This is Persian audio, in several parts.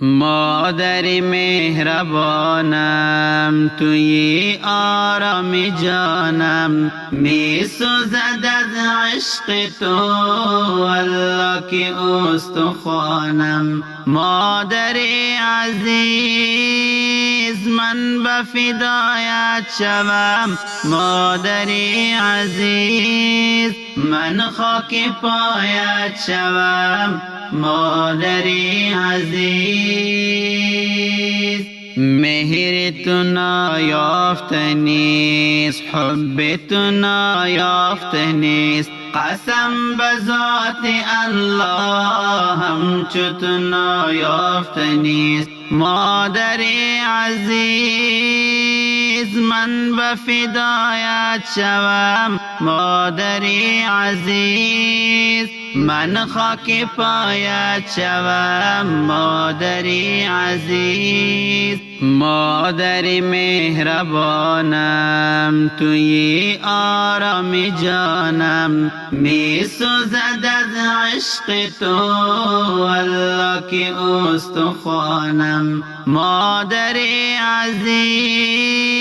مادر مهربانم توی آرام جانم می سوزد از عشق تو والله که استخوانم مادر عزیز من به فدایت شوم مادر عزیز من خاک پایت شوم مادر عزیز مهر تو نایافته نیست حب تو نایافته نیست قسم به ذات الله همچو تو نایافته نیست مادر عزیز من به فدایت شوم مادر عزیز من خاک پایت شوم مادر عزیز مادر مهربانم توی آرام جانم می سوزد از عشق تو والله که استخوانم مادر عزیز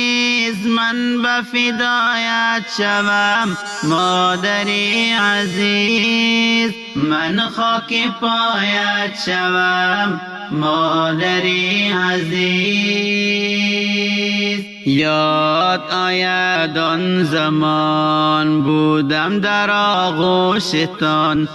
من به فدایت شوم مادر عزیز من خاک پایت شوم مادر عزیز یاد آید آن زمان بودم در آغوشتان